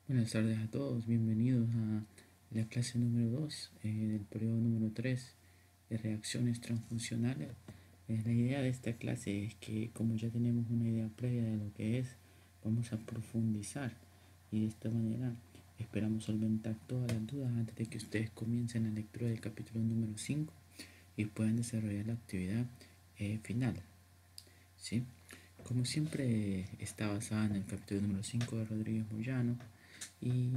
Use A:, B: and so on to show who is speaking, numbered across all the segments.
A: Buenas tardes a todos, bienvenidos a la clase número 2 del periodo número 3 de reacciones transfuncionales. La idea de esta clase es que, como ya tenemos una idea previa de lo que es, vamos a profundizar y de esta manera esperamos solventar todas las dudas antes de que ustedes comiencen la lectura del capítulo número 5 y puedan desarrollar la actividad final. ¿Sí? Como siempre, está basada en el capítulo número 5 de Rodríguez Moyano y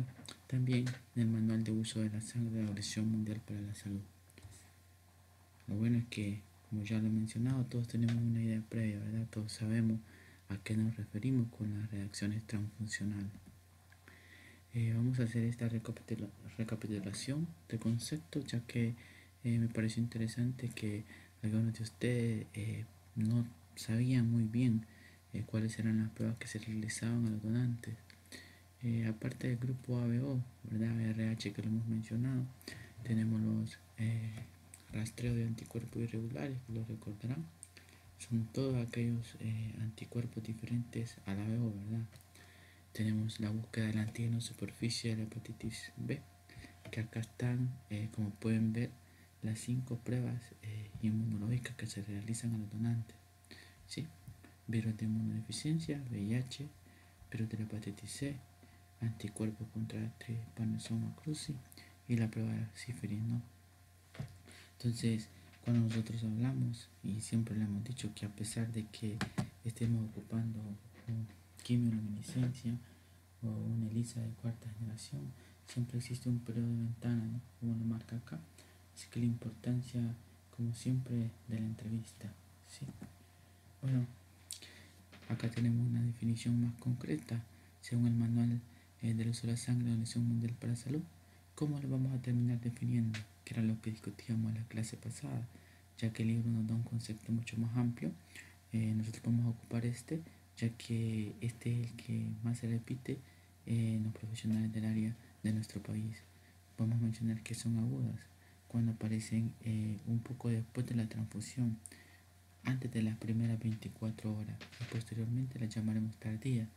A: también en el manual de uso de la sangre de la Organización Mundial para la Salud. Lo bueno es que, como ya lo he mencionado, todos tenemos una idea previa, ¿verdad? Todos sabemos a qué nos referimos con las reacciones transfuncionales. Vamos a hacer esta recapitulación de conceptos, ya que me pareció interesante que algunos de ustedes no sabían muy bien cuáles eran las pruebas que se realizaban a los donantes. Aparte del grupo ABO, ¿verdad? RH que lo hemos mencionado, tenemos los rastreos de anticuerpos irregulares, que lo recordarán. Son todos aquellos anticuerpos diferentes a la ABO, ¿verdad? Tenemos la búsqueda del antígeno superficie de la hepatitis B, que acá están, como pueden ver, las 5 pruebas inmunológicas que se realizan a los donantes. ¿Sí? Virus de inmunodeficiencia, VIH, virus de la hepatitis C, anticuerpos contra Trypanosoma cruzi y la prueba de sífilis, ¿no? Entonces, cuando nosotros hablamos, y siempre le hemos dicho que a pesar de que estemos ocupando quimioluminiscencia o una ELISA de cuarta generación, siempre existe un periodo de ventana, ¿no? Como lo marca acá. Así que la importancia, como siempre, de la entrevista, ¿sí? Bueno, acá tenemos una definición más concreta, según el manual del uso de la sangre de la Organización Mundial para la Salud. ¿Cómo lo vamos a terminar definiendo? Que era lo que discutíamos en la clase pasada, ya que el libro nos da un concepto mucho más amplio. Nosotros vamos a ocupar este, ya que este es el que más se repite en los profesionales del área de nuestro país. Vamos a mencionar que son agudas, cuando aparecen un poco después de la transfusión, antes de las primeras 24 horas, y posteriormente las llamaremos tardías,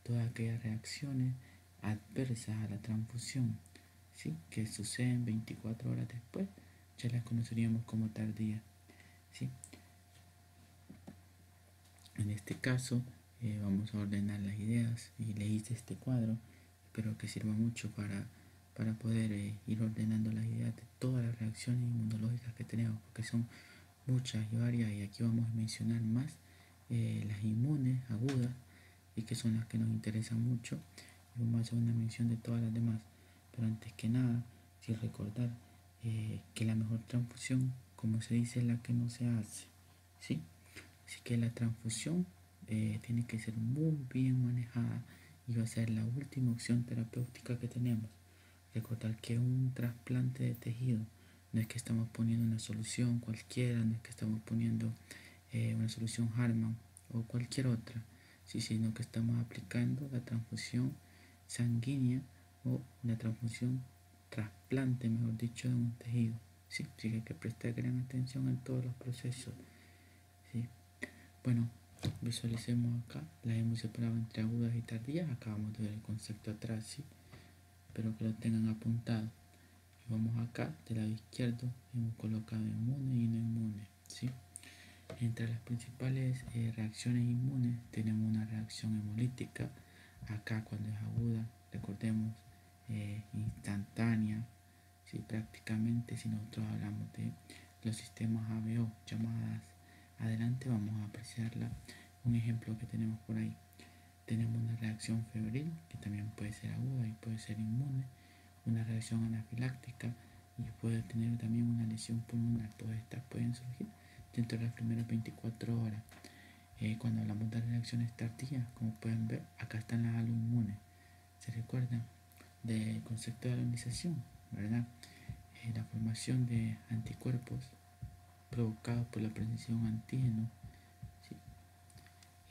A: todas aquellas reacciones adversas a la transfusión, ¿sí?, que suceden 24 horas después, ya las conoceríamos como tardías, ¿sí? En este caso vamos a ordenar las ideas y leíste este cuadro. Espero que sirva mucho para poder ir ordenando las ideas de todas las reacciones inmunológicas que tenemos, porque son muchas y varias, y aquí vamos a mencionar más las inmunes agudas, y que son las que nos interesan mucho, y vamos a hacer una mención de todas las demás. Pero antes que nada, sí recordar que la mejor transfusión, como se dice, es la que no se hace, ¿sí? Así que la transfusión tiene que ser muy bien manejada y va a ser la última opción terapéutica que tenemos. Recordar que un trasplante de tejido no es que estamos poniendo una solución cualquiera, no es que estamos poniendo una solución Harman o cualquier otra, sí, sino que estamos aplicando la transfusión sanguínea o la transfusión trasplante, mejor dicho, de un tejido. Sí, así que hay que prestar gran atención en todos los procesos. ¿Sí? Bueno, visualicemos acá, las hemos separado entre agudas y tardías. Acabamos de ver el concepto atrás, ¿sí? Espero que lo tengan apuntado. Y vamos acá, del lado izquierdo, hemos colocado inmune y no inmune, ¿sí? Entre las principales reacciones inmunes tenemos una reacción hemolítica. Acá, cuando es aguda, recordemos, instantánea, ¿sí? Prácticamente, si nosotros hablamos de los sistemas ABO, llamadas adelante, vamos a apreciarla. Un ejemplo que tenemos por ahí, tenemos una reacción febril, que también puede ser aguda y puede ser inmune, una reacción anafiláctica, y puede tener también una lesión pulmonar. Todas estas pueden surgir dentro de las primeras 24 horas. Cuando hablamos de reacciones tardías, como pueden ver, acá están las aloinmunes. ¿Se recuerdan del concepto de alonización, verdad? La formación de anticuerpos provocados por la presencia de un antígeno, ¿sí?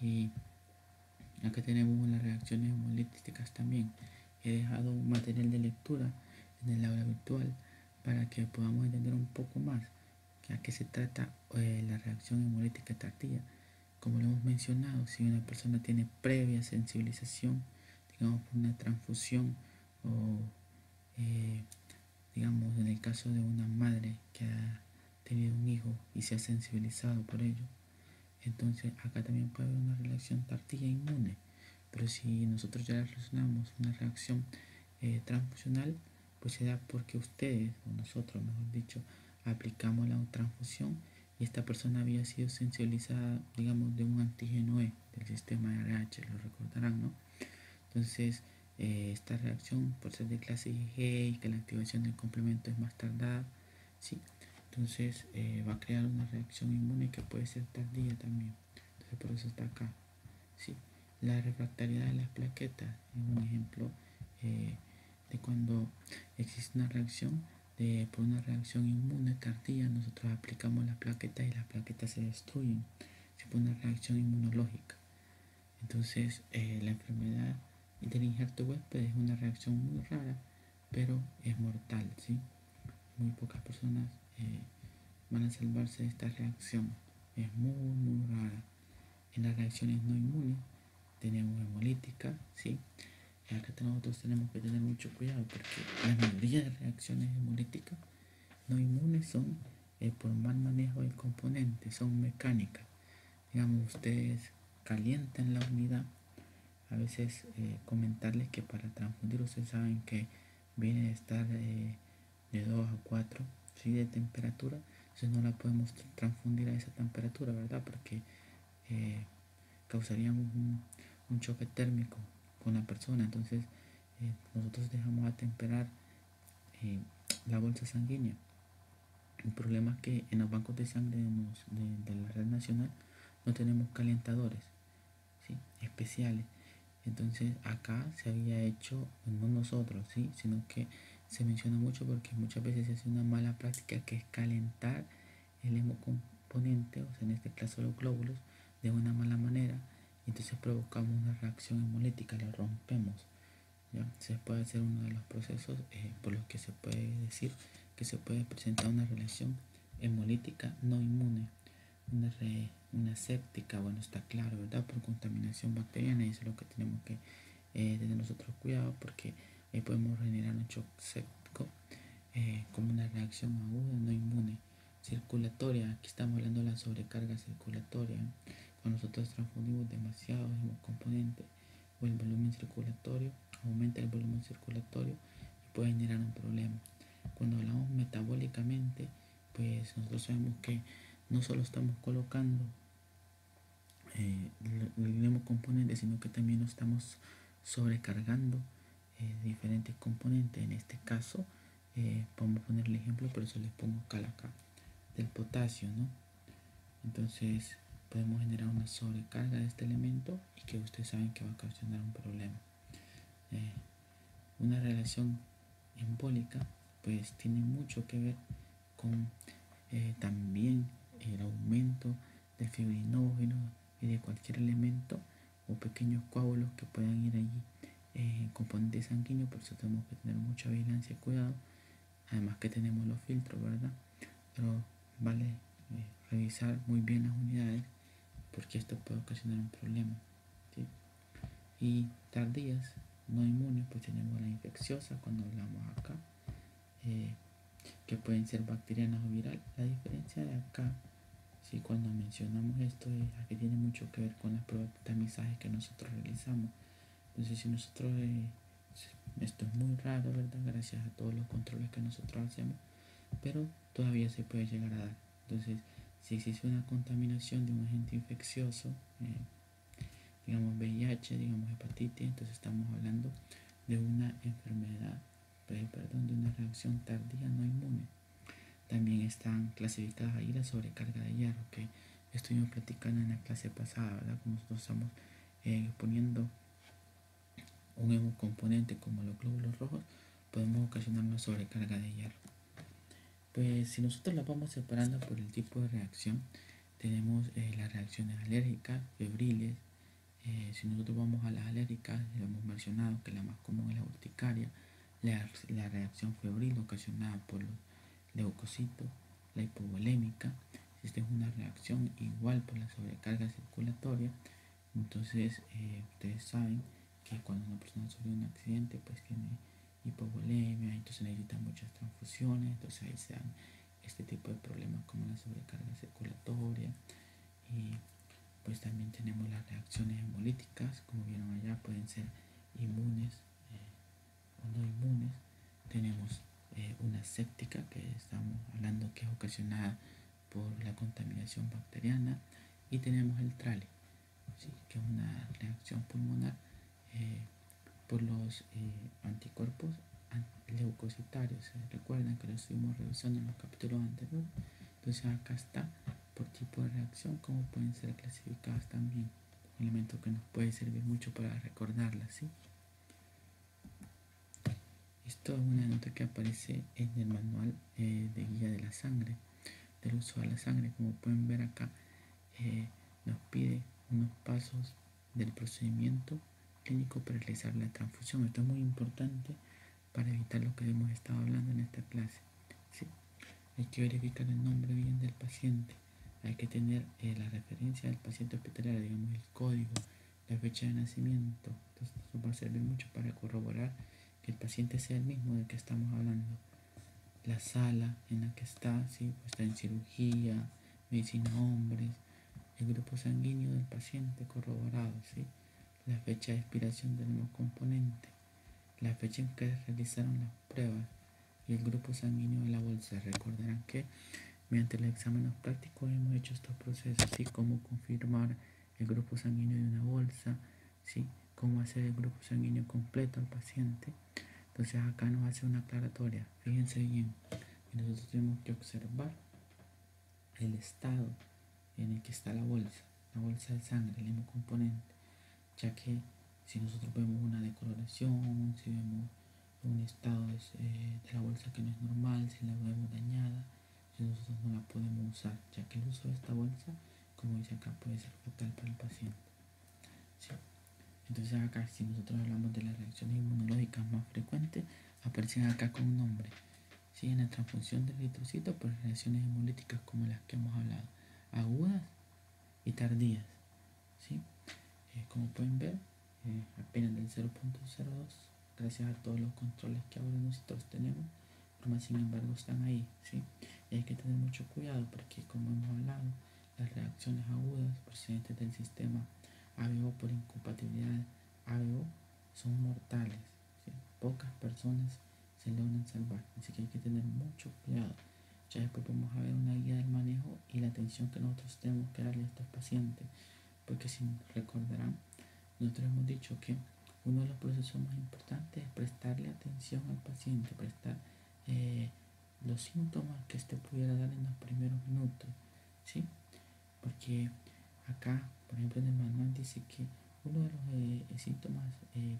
A: Y acá tenemos las reacciones hemolíticas también. He dejado un material de lectura en el aula virtual para que podamos entender un poco más a qué se trata la reacción hemolítica tardía. Como lo hemos mencionado, si una persona tiene previa sensibilización, digamos por una transfusión o digamos en el caso de una madre que ha tenido un hijo y se ha sensibilizado por ello, entonces acá también puede haber una reacción tardía inmune. Pero si nosotros ya relacionamos una reacción transfusional, pues se da porque ustedes, o nosotros mejor dicho, aplicamos la transfusión y esta persona había sido sensibilizada, digamos, de un antígeno E del sistema RH, lo recordarán, ¿no? Entonces, esta reacción, por ser de clase IG y que la activación del complemento es más tardada, ¿sí? Entonces, va a crear una reacción inmune que puede ser tardía también. Entonces, por eso está acá, ¿sí? La refractariedad de las plaquetas es un ejemplo de cuando existe una reacción por una reacción inmune tardía, nosotros aplicamos las plaquetas y las plaquetas se destruyen. Se pone una reacción inmunológica. Entonces, la enfermedad del injerto huésped es una reacción muy rara, pero es mortal, ¿sí? Muy pocas personas van a salvarse de esta reacción. Es muy rara. En las reacciones no inmunes tenemos hemolítica, ¿sí? Y acá nosotros tenemos que tener mucho cuidado porque la mayoría de reacciones hemolíticas no inmunes son por mal manejo del componente, son mecánicas. Digamos, ustedes calientan la unidad. A veces comentarles que para transfundir ustedes saben que viene de estar de 2 a 4, ¿sí? De temperatura. Entonces no la podemos transfundir a esa temperatura, ¿verdad? Porque eh, causaríamos un choque térmico con la persona. Entonces nosotros dejamos atemperar eh, la bolsa sanguínea. El problema es que en los bancos de sangre de la red nacional no tenemos calentadores, ¿sí? Especiales. Entonces acá se había hecho, no nosotros, ¿sí? Sino que se menciona mucho porque muchas veces se hace una mala práctica que es calentar el hemocomponente, o sea en este caso los glóbulos, de una mala manera, y entonces provocamos una reacción hemolítica, la rompemos. ¿Ya? Se puede hacer uno de los procesos por los que se puede decir que se puede presentar una relación hemolítica no inmune, una séptica, bueno, está claro, ¿verdad? Por contaminación bacteriana, y eso es lo que tenemos que tener nosotros cuidado porque ahí podemos generar un shock séptico como una reacción aguda no inmune. Circulatoria, aquí estamos hablando de la sobrecarga circulatoria. Cuando nosotros transfundimos demasiados componentes o el volumen circulatorio, aumenta el volumen circulatorio y puede generar un problema. Cuando hablamos metabólicamente, pues nosotros sabemos que no solo estamos colocando el mismo componente, sino que también lo estamos sobrecargando diferentes componentes. En este caso, vamos a poner el ejemplo, pero eso les pongo acá, del potasio, ¿no? Entonces, podemos generar una sobrecarga de este elemento y que ustedes saben que va a ocasionar un problema. Una relación embólica, pues tiene mucho que ver con también el aumento del fibrinógeno y de cualquier elemento o pequeños coágulos que puedan ir allí en componente sanguíneo. Por eso tenemos que tener mucha vigilancia y cuidado, además que tenemos los filtros, ¿verdad? Pero vale revisar muy bien las unidades porque esto puede ocasionar un problema, ¿sí? Y tardías no inmunes, pues tenemos la infecciosa cuando hablamos acá, que pueden ser bacterianas o viral. La diferencia de acá, si cuando mencionamos esto, es que tiene mucho que ver con las pruebas de tamizaje que nosotros realizamos. Entonces, si nosotros, esto es muy raro, ¿verdad? Gracias a todos los controles que nosotros hacemos, pero todavía se puede llegar a dar. Entonces, si existe una contaminación de un agente infeccioso, digamos VIH, digamos hepatitis, entonces estamos hablando de una enfermedad, perdón, de una reacción tardía no inmune. También están clasificadas ahí la sobrecarga de hierro, que estuvimos platicando en la clase pasada, ¿verdad? Como nosotros estamos poniendo un hemocomponente como los glóbulos rojos, podemos ocasionar una sobrecarga de hierro. Pues si nosotros las vamos separando por el tipo de reacción, tenemos las reacciones alérgicas, febriles. Si nosotros vamos a las alérgicas, ya hemos mencionado que la más común es la urticaria, la reacción febril ocasionada por los leucocitos, la hipovolémica. Esta es una reacción igual por la sobrecarga circulatoria. Entonces, ustedes saben que cuando una persona sufre un accidente, pues tiene entonces necesitan muchas transfusiones, entonces ahí se dan este tipo de problemas como la sobrecarga circulatoria. Y pues también tenemos las reacciones hemolíticas, como vieron allá, pueden ser inmunes o no inmunes. Tenemos una séptica, que estamos hablando que es ocasionada por la contaminación bacteriana, y tenemos el TRALE, ¿sí? Que es una reacción pulmonar eh, por los anticuerpos leucocitarios. Recuerdan que lo estuvimos revisando en los capítulos anteriores. Entonces acá está por tipo de reacción, como pueden ser clasificadas también, un elemento que nos puede servir mucho para recordarlas, ¿sí? Esto es una nota que aparece en el manual de guía de la sangre, del uso de la sangre. Como pueden ver acá, nos pide unos pasos del procedimiento clínico para realizar la transfusión. Esto es muy importante para evitar lo que hemos estado hablando en esta clase, ¿sí? Hay que verificar el nombre bien del paciente, hay que tener la referencia del paciente hospitalario, digamos el código, la fecha de nacimiento. Entonces nos va a servir mucho para corroborar que el paciente sea el mismo del que estamos hablando. La sala en la que está, ¿sí? Pues está en cirugía, medicina hombres, el grupo sanguíneo del paciente corroborado, ¿sí? La fecha de expiración del nuevo componente, la fecha en que realizaron las pruebas y el grupo sanguíneo de la bolsa. Recordarán que mediante los exámenes prácticos hemos hecho estos procesos, ¿sí? Cómo confirmar el grupo sanguíneo de una bolsa, ¿sí? Cómo hacer el grupo sanguíneo completo al paciente. Entonces acá nos hace una aclaratoria. Fíjense bien, nosotros tenemos que observar el estado en el que está la bolsa de sangre, el hemocomponente, ya que si nosotros vemos una decoloración, si vemos un estado de la bolsa que no es normal, si la vemos dañada, si nosotros no la podemos usar, ya que el uso de esta bolsa, como dice acá, puede ser fatal para el paciente, ¿sí? Entonces acá, si nosotros hablamos de las reacciones inmunológicas más frecuentes, aparecen acá con un nombre, ¿sí? En la transfunción del eritrocito por reacciones hemolíticas como las que hemos hablado, agudas y tardías, ¿sí? Como pueden ver, apenas del 0.02, gracias a todos los controles que ahora nosotros tenemos, pero sin embargo están ahí, ¿sí? Y hay que tener mucho cuidado porque, como hemos hablado, las reacciones agudas procedentes del sistema ABO por incompatibilidad ABO son mortales, ¿sí? Pocas personas se logran salvar, así que hay que tener mucho cuidado. Ya después vamos a ver una guía del manejo y la atención que nosotros tenemos que darle a estos pacientes, porque si recordarán, nosotros hemos dicho que uno de los procesos más importantes es prestarle atención al paciente, prestar los síntomas que este pudiera dar en los primeros minutos, ¿sí? Porque acá, por ejemplo, en el manual dice que uno de los síntomas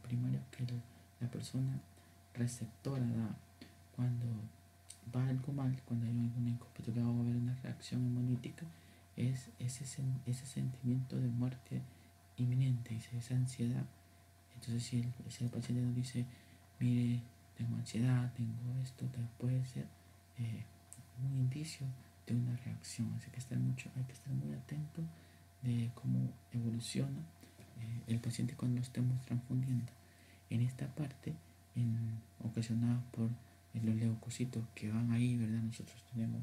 A: primarios que la persona receptora da cuando va algo mal, cuando hay alguna incompatibilidad o va a haber una reacción hemolítica, es ese sentimiento de muerte inminente, esa ansiedad. Entonces si el paciente nos dice, mire, tengo ansiedad, tengo esto, puede ser un indicio de una reacción. Así que hay que estar muy atento de cómo evoluciona el paciente cuando lo estemos transfundiendo. En esta parte, ocasionada por los leucocitos que van ahí, ¿verdad? Nosotros tenemos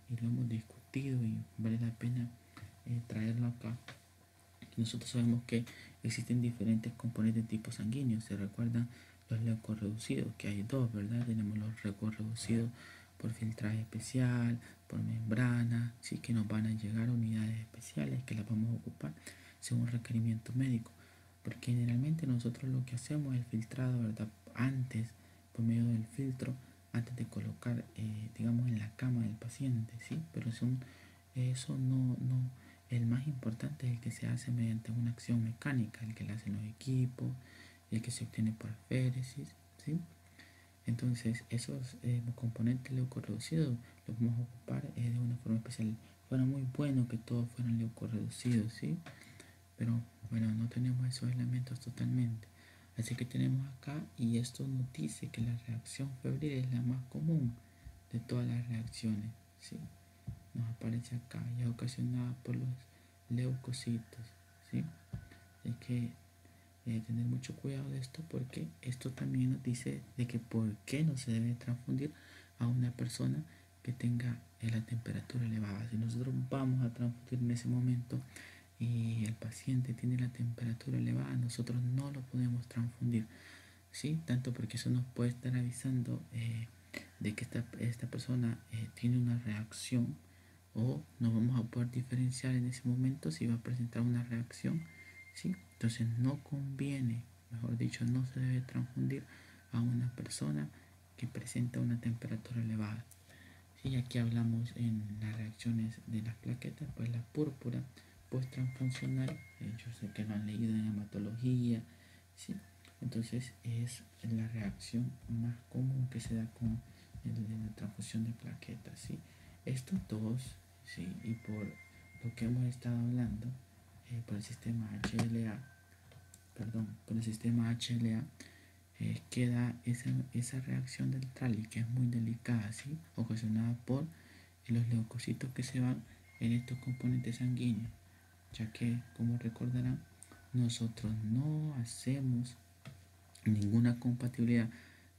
A: y lo hemos discutido y vale la pena traerlo acá. Nosotros sabemos que existen diferentes componentes de tipo sanguíneo. Se recuerdan los leucorreducidos, que hay dos, ¿verdad? Tenemos los leucorreducidos por filtraje especial, por membrana, sí, que nos van a llegar unidades especiales que las vamos a ocupar según requerimiento médico. Porque generalmente nosotros lo que hacemos es el filtrado, ¿verdad? Antes, por medio del filtro, antes de colocar, digamos, en la cama del paciente, ¿sí? Pero eso no, el más importante es el que se hace mediante una acción mecánica, el que le hacen los equipos, el que se obtiene por aféresis, ¿sí? Entonces, esos componentes leucorreducidos los vamos a ocupar de una forma especial. Fuera muy bueno que todos fueran leucorreducidos, ¿sí? Pero bueno, no tenemos esos elementos totalmente. Así que tenemos acá, y esto nos dice que la reacción febril es la más común de todas las reacciones, ¿sí? Nos aparece acá y es ocasionada por los leucocitos, ¿sí? Es que tener mucho cuidado de esto, porque esto también nos dice de que por qué no se debe transfundir a una persona que tenga la temperatura elevada. Si nosotros vamos a transfundir en ese momento y el paciente tiene la temperatura elevada, nosotros no lo podemos transfundir, ¿sí? Tanto porque eso nos puede estar avisando de que esta persona tiene una reacción, o no vamos a poder diferenciar en ese momento si va a presentar una reacción, ¿sí? Entonces no conviene, mejor dicho, no se debe transfundir a una persona que presenta una temperatura elevada. Sí, aquí hablamos en las reacciones de las plaquetas, pues la púrpura post-transfuncional, yo sé que lo han leído en hematología, ¿sí? Entonces es la reacción más común que se da con la transfusión de plaquetas, ¿sí? Estos dos, ¿sí? Y por lo que hemos estado hablando, por el sistema HLA, por el sistema HLA, queda esa reacción del Trali, que es muy delicada, ¿sí? Ocasionada por los leucocitos que se van en estos componentes sanguíneos, ya que, como recordarán, nosotros no hacemos ninguna compatibilidad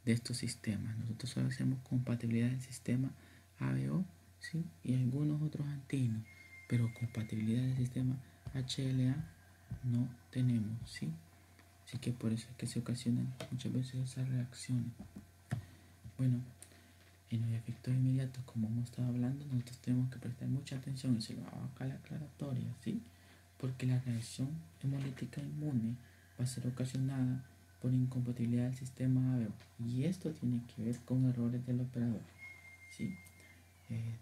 A: de estos sistemas. Nosotros solo hacemos compatibilidad del sistema ABO, ¿sí? Y algunos otros antígenos, pero compatibilidad del sistema HLA no tenemos, ¿sí? Así que por eso es que se ocasionan muchas veces esas reacciones. Bueno, en los efectos inmediatos, como hemos estado hablando, nosotros tenemos que prestar mucha atención, y se lo hago acá la aclaratoria, ¿sí? Porque la reacción hemolítica inmune va a ser ocasionada por incompatibilidad del sistema ABO, y esto tiene que ver con errores del operador, ¿sí?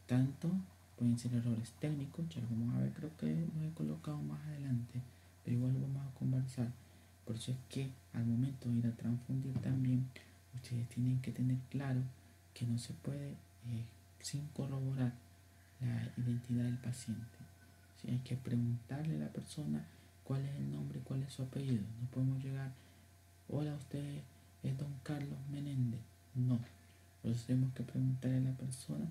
A: Tanto pueden ser errores técnicos, ya lo vamos a ver, creo que los he colocado más adelante, pero igual lo vamos a conversar. Por eso es que al momento de ir a transfundir también, ustedes tienen que tener claro que no se puede sin corroborar la identidad del paciente. ¿Sí? Hay que preguntarle a la persona cuál es el nombre, cuál es su apellido. No podemos llegar, hola, usted es don Carlos Menéndez. No, por eso tenemos que preguntarle a la persona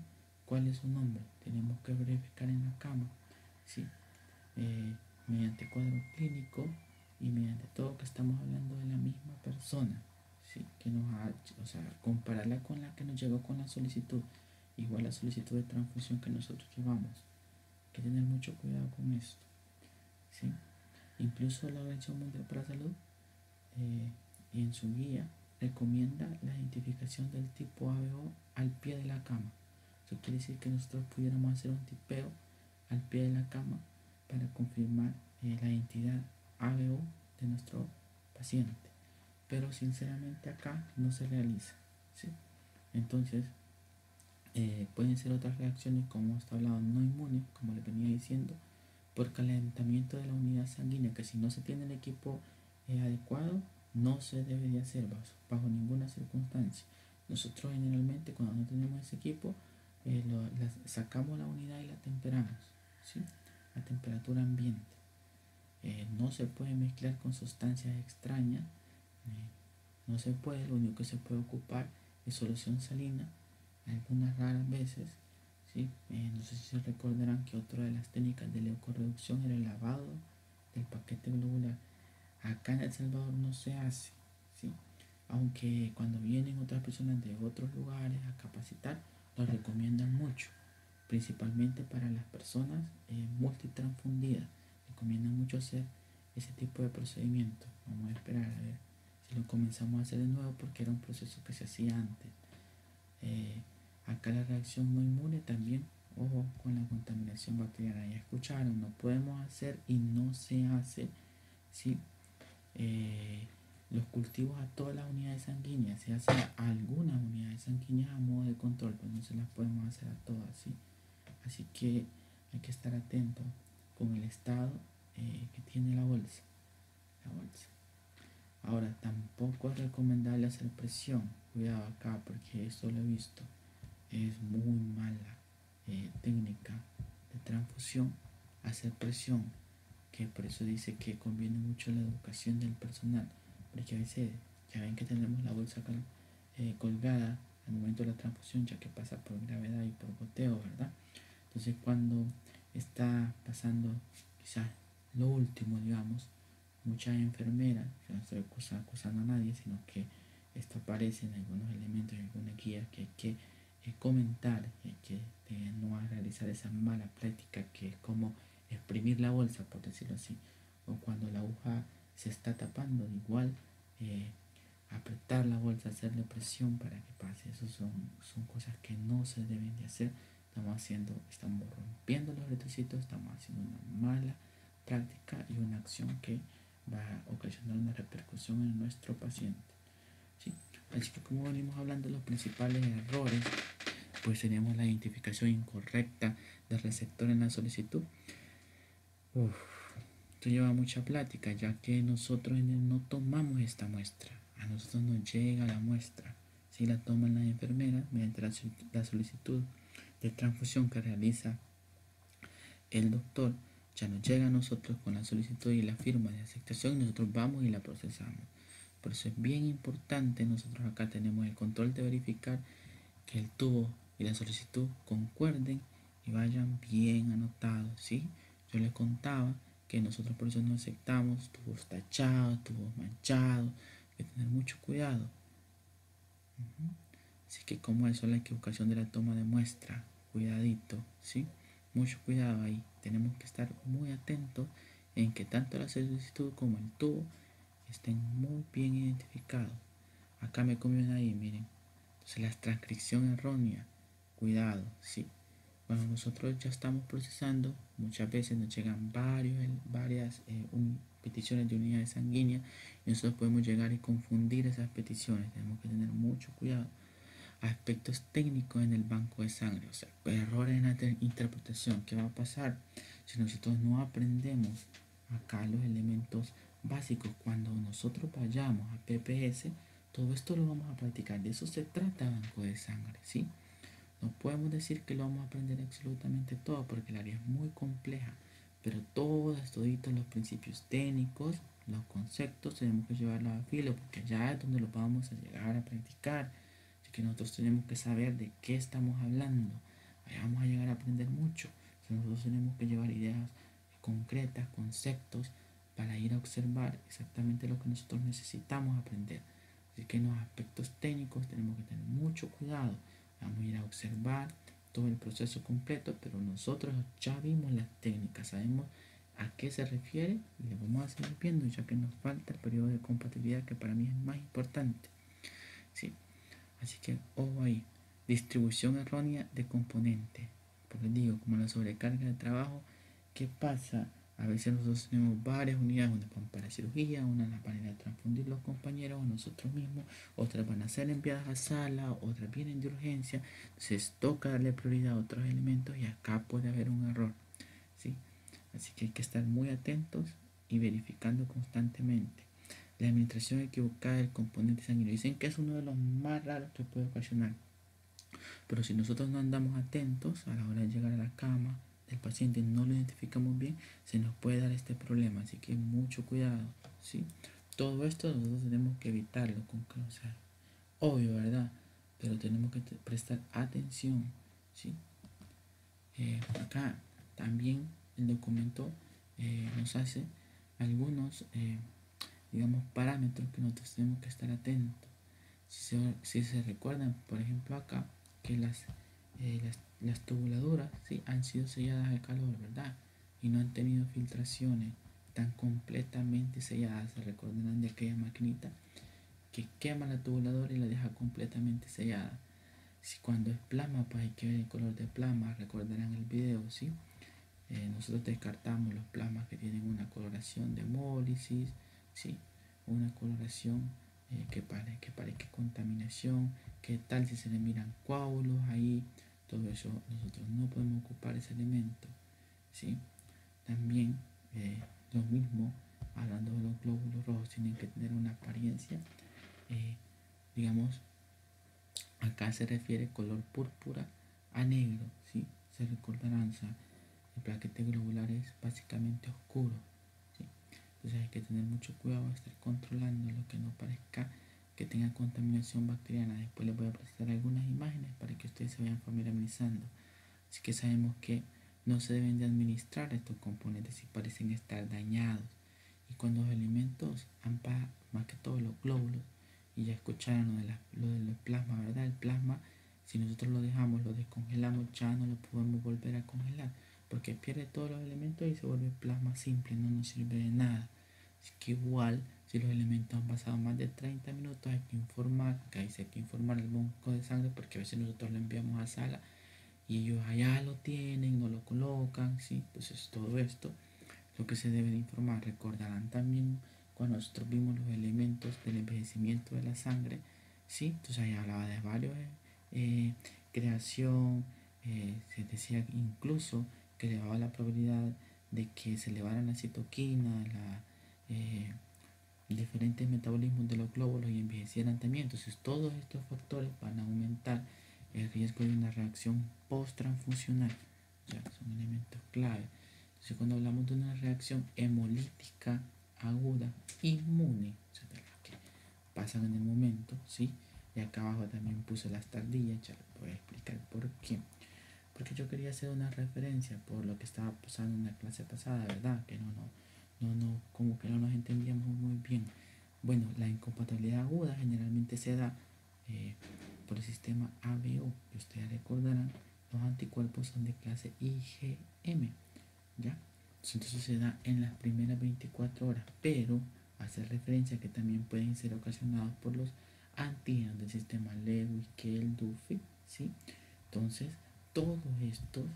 A: cuál es su nombre. Tenemos que verificar en la cama, ¿sí? Mediante cuadro clínico y mediante todo que estamos hablando de la misma persona, ¿sí? Que nos ha, o sea, compararla con la que nos llegó con la solicitud, igual la solicitud de transfusión que nosotros llevamos. Hay que tener mucho cuidado con esto, ¿sí? Incluso la Organización Mundial para la Salud en su guía recomienda la identificación del tipo ABO al pie de la cama. Eso quiere decir que nosotros pudiéramos hacer un tipeo al pie de la cama para confirmar la identidad ABO de nuestro paciente. Pero sinceramente acá no se realiza, ¿sí? Entonces, pueden ser otras reacciones, como está hablando, no inmunes, como les venía diciendo, por calentamiento de la unidad sanguínea, que si no se tiene el equipo adecuado, no se debe de hacer bajo ninguna circunstancia. Nosotros generalmente cuando no tenemos ese equipo, sacamos la unidad y la temperamos, ¿sí? A temperatura ambiente. No se puede mezclar con sustancias extrañas, no se puede, lo único que se puede ocupar es solución salina, algunas raras veces, ¿sí? No sé si se recordarán que otra de las técnicas de leucorreducción era el lavado del paquete globular. Acá en El Salvador no se hace, ¿sí? Aunque cuando vienen otras personas de otros lugares a capacitar, lo recomiendan mucho, principalmente para las personas multitransfundidas. Recomiendan mucho hacer ese tipo de procedimiento. Vamos a esperar a ver si lo comenzamos a hacer de nuevo, porque era un proceso que se hacía antes. Acá la reacción no inmune también, ojo con la contaminación bacteriana. Ya escucharon, no podemos hacer y no se hace, ¿sí? Los cultivos a todas las unidades sanguíneas, se hace a algunas unidades sanguíneas a modo de control, pues no se las podemos hacer a todas, ¿sí? Así que hay que estar atento con el estado que tiene la bolsa. Ahora, tampoco es recomendable hacer presión. Cuidado acá, porque esto lo he visto. Es muy mala técnica de transfusión hacer presión, que por eso dice que conviene mucho la educación del personal, porque a veces ya ven que tenemos la bolsa colgada al momento de la transfusión, ya que pasa por gravedad y por goteo, ¿verdad? Entonces cuando está pasando quizás lo último, digamos, muchas enfermeras, que no estoy acusando a nadie, sino que esto aparece en algunos elementos, en algunas guías que hay que comentar, y hay que no realizar esa mala práctica que es como exprimir la bolsa, por decirlo así, o cuando la aguja se está tapando, igual apretar la bolsa, hacerle presión para que pase. Eso son cosas que no se deben de hacer. Estamos rompiendo los requisitos, estamos haciendo una mala práctica y una acción que va a ocasionar una repercusión en nuestro paciente. ¿Sí? Así que como venimos hablando, los principales errores, pues tenemos la identificación incorrecta del receptor en la solicitud. Esto lleva mucha plática, ya que nosotros no tomamos esta muestra. A nosotros nos llega la muestra. Si la toman las enfermeras mediante la solicitud de transfusión que realiza el doctor, ya nos llega a nosotros con la solicitud y la firma de aceptación y nosotros vamos y la procesamos. Por eso es bien importante, nosotros acá tenemos el control de verificar que el tubo y la solicitud concuerden y vayan bien anotados, ¿sí? Yo les contaba que nosotros por eso no aceptamos tubos tachados, tubos manchados, hay que tener mucho cuidado. Así que como eso, la equivocación de la toma de muestra, cuidadito, ¿sí? Mucho cuidado ahí. Tenemos que estar muy atentos en que tanto la solicitud como el tubo estén muy bien identificados. Acá me comió ahí, miren. Entonces la transcripción errónea, cuidado, ¿sí? Cuando nosotros ya estamos procesando, muchas veces nos llegan varias peticiones de unidades sanguíneas y nosotros podemos llegar y confundir esas peticiones. Tenemos que tener mucho cuidado. Aspectos técnicos en el banco de sangre, o sea, errores en la interpretación. ¿Qué va a pasar si nosotros no aprendemos acá los elementos básicos? Cuando nosotros vayamos a PPS, todo esto lo vamos a practicar. De eso se trata banco de sangre, ¿sí? No podemos decir que lo vamos a aprender absolutamente todo porque el área es muy compleja, pero toditos los principios técnicos, los conceptos, tenemos que llevarlos a filo porque allá es donde los vamos a llegar a practicar. Así que nosotros tenemos que saber de qué estamos hablando. Allá vamos a llegar a aprender mucho. Nosotros tenemos que llevar ideas concretas, conceptos, para ir a observar exactamente lo que nosotros necesitamos aprender. Así que en los aspectos técnicos tenemos que tener mucho cuidado. Vamos a ir a observar todo el proceso completo, pero nosotros ya vimos las técnicas, sabemos a qué se refiere y lo vamos a seguir viendo, ya que nos falta el periodo de compatibilidad, que para mí es más importante. ¿Sí? Así que ojo ahí, distribución errónea de componentes. Porque digo, como la sobrecarga de trabajo, ¿qué pasa? A veces nosotros tenemos varias unidades, una para cirugía, una para ir a transfundir los compañeros o nosotros mismos, otras van a ser enviadas a sala, otras vienen de urgencia, entonces toca darle prioridad a otros elementos y acá puede haber un error, ¿sí? Así que hay que estar muy atentos y verificando constantemente. La administración equivocada del componente sanguíneo. Dicen que es uno de los más raros que puede ocasionar. Pero si nosotros no andamos atentos a la hora de llegar a la cama del paciente, no lo identificamos bien, se nos puede dar este problema. Así que mucho cuidado, ¿sí? Todo esto nosotros tenemos que evitarlo con sea, obvio, ¿verdad? Pero tenemos que prestar atención, ¿sí? Acá también el documento nos hace algunos digamos, parámetros que nosotros tenemos que estar atentos. Si se recuerdan, por ejemplo, acá, que las tubuladuras, ¿sí?, han sido selladas al calor, ¿verdad? Y no han tenido filtraciones, están completamente selladas. Se recordarán de aquella maquinita que quema la tubuladora y la deja completamente sellada. Si cuando es plasma, pues hay que ver el color de plasma, recordarán el video, ¿sí? Nosotros descartamos los plasmas que tienen una coloración de hemólisis, ¿sí? Una coloración que parezca contaminación, qué tal si se le miran coágulos ahí, todo eso nosotros no podemos ocupar ese elemento, ¿sí? También lo mismo, hablando de los glóbulos rojos, tienen que tener una apariencia, digamos, acá se refiere color púrpura a negro, ¿sí? Se recordarán, o sea, el plaquete globular es básicamente oscuro, ¿sí? Entonces hay que tener mucho cuidado, estar controlando lo que no parezca que tenga contaminación bacteriana. Después les voy a presentar algunas imágenes para que ustedes se vayan familiarizando. Así que sabemos que no se deben de administrar estos componentes si parecen estar dañados. Y cuando los elementos más que todo los glóbulos, y ya escucharon lo del plasma, ¿verdad? El plasma, si nosotros lo dejamos, lo descongelamos, ya no lo podemos volver a congelar, porque pierde todos los elementos y se vuelve plasma simple, no nos sirve de nada. Así que igual, si los elementos han pasado más de 30 minutos, hay que informar, que hay que informar al banco de sangre, porque a veces nosotros lo enviamos a sala y ellos allá lo tienen, no lo colocan, ¿sí? Entonces todo esto lo que se debe de informar. Recordarán también cuando nosotros vimos los elementos del envejecimiento de la sangre, ¿sí? Entonces ahí hablaba de varios creación, se decía incluso que elevaba la probabilidad de que se elevaran la citoquina, diferentes metabolismos de los glóbulos y envejecieran también. Entonces todos estos factores van a aumentar el riesgo de una reacción post-transfusional. O sea, son elementos clave. Entonces cuando hablamos de una reacción hemolítica aguda inmune, o sea, de las que pasan en el momento, ¿sí? Y acá abajo también puse las tardías, ya les voy a explicar por qué. Porque yo quería hacer una referencia por lo que estaba pasando en la clase pasada, ¿verdad? Que como que no nos entendíamos muy bien. Bueno, la incompatibilidad aguda generalmente se da por el sistema ABO. Y ustedes recordarán, los anticuerpos son de clase IgM, ¿ya? Entonces se da en las primeras 24 horas, pero hace referencia a que también pueden ser ocasionados por los antígenos del sistema Lewis, Kell, Duffy, ¿sí? Entonces, todos estos,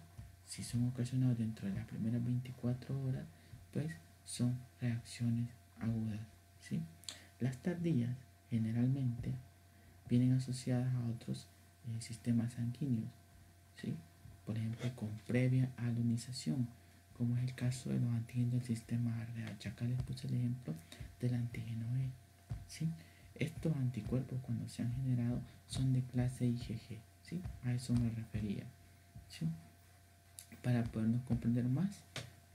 A: si son ocasionados dentro de las primeras 24 horas, pues son reacciones agudas, ¿sí? Las tardías generalmente vienen asociadas a otros sistemas sanguíneos, ¿sí? Por ejemplo, con previa alunización, como es el caso de los antígenos del sistema RH. Acá les puse el ejemplo del antígeno E, ¿sí? Estos anticuerpos cuando se han generado son de clase IgG, ¿sí? A eso me refería, ¿sí? Para podernos comprender más,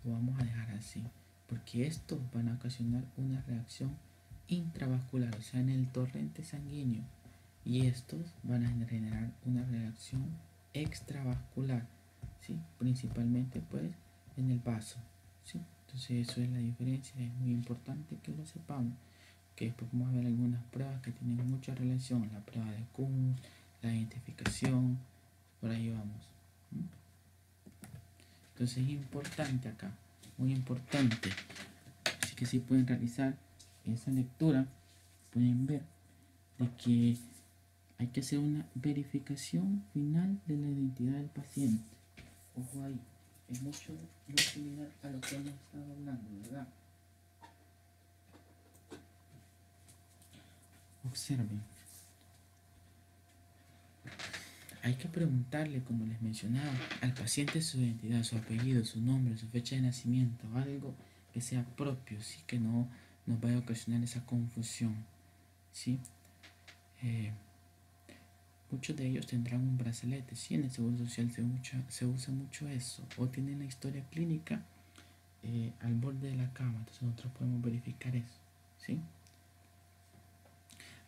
A: lo vamos a dejar así, porque estos van a ocasionar una reacción intravascular, o sea, en el torrente sanguíneo, y estos van a generar una reacción extravascular, ¿sí? Principalmente pues en el vaso, ¿sí? Entonces eso es la diferencia, es muy importante que lo sepamos, que después vamos a ver algunas pruebas que tienen mucha relación, la prueba de Kuhn, la identificación, por ahí vamos. Entonces es importante acá, muy importante. Así que si pueden realizar esa lectura, pueden ver de que hay que hacer una verificación final de la identidad del paciente. Ojo ahí, es mucho muy similar a lo que hemos estado hablando, ¿verdad? Observen. Hay que preguntarle, como les mencionaba, al paciente su identidad, su apellido, su nombre, su fecha de nacimiento, algo que sea propio, ¿sí? Que no nos vaya a ocasionar esa confusión, ¿sí? Muchos de ellos tendrán un brazalete, ¿sí? En el Seguro Social se usa mucho eso, o tienen la historia clínica al borde de la cama, entonces nosotros podemos verificar eso, ¿sí?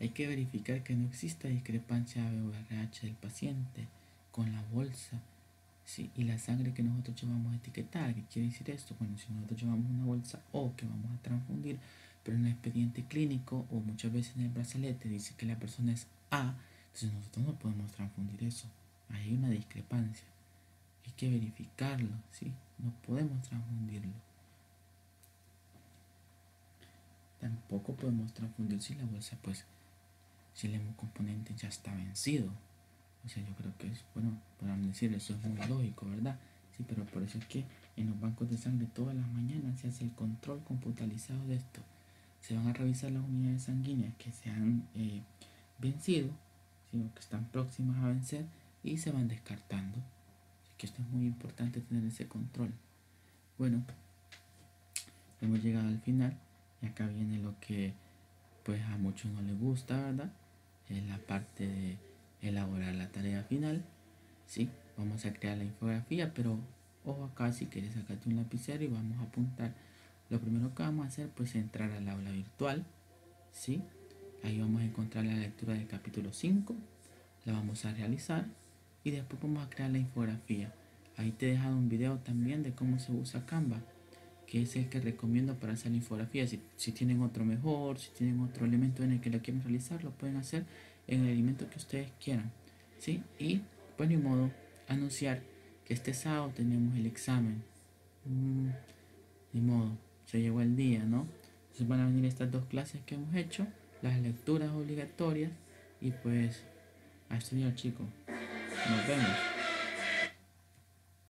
A: Hay que verificar que no exista discrepancia ABO-RH del paciente con la bolsa, ¿sí? Y la sangre que nosotros llevamos a etiquetar. ¿Qué quiere decir esto? Bueno, si nosotros llevamos una bolsa O que vamos a transfundir, pero en el expediente clínico o muchas veces en el brazalete dice que la persona es A, entonces nosotros no podemos transfundir eso. Ahí hay una discrepancia. Hay que verificarlo, ¿sí? No podemos transfundirlo. Tampoco podemos transfundir si la bolsa, pues, si el hemocomponente ya está vencido. O sea, yo creo que es, bueno, podemos decir, eso es muy lógico, ¿verdad? Sí, pero por eso es que en los bancos de sangre todas las mañanas se hace el control computarizado de esto. Se van a revisar las unidades sanguíneas que se han vencido, sino que están próximas a vencer y se van descartando. Así que esto es muy importante tener ese control. Bueno, hemos llegado al final y acá viene lo que pues a muchos no les gusta, ¿verdad? Es la parte de elaborar la tarea final, ¿sí? Vamos a crear la infografía, pero ojo acá si quieres sacarte un lapicero y vamos a apuntar. Lo primero que vamos a hacer pues es entrar al aula virtual, ¿sí? Ahí vamos a encontrar la lectura del capítulo 5, la vamos a realizar y después vamos a crear la infografía. Ahí te he dejado un video también de cómo se usa Canva, que es el que recomiendo para hacer la infografía. Si tienen otro mejor, si tienen otro elemento en el que lo quieren realizar, lo pueden hacer en el elemento que ustedes quieran, ¿sí? Y pues ni modo, anunciar que este sábado tenemos el examen. Ni modo, se llegó el día, ¿no? Entonces van a venir estas dos clases que hemos hecho, las lecturas obligatorias, y pues a estudiar, chicos. Nos vemos.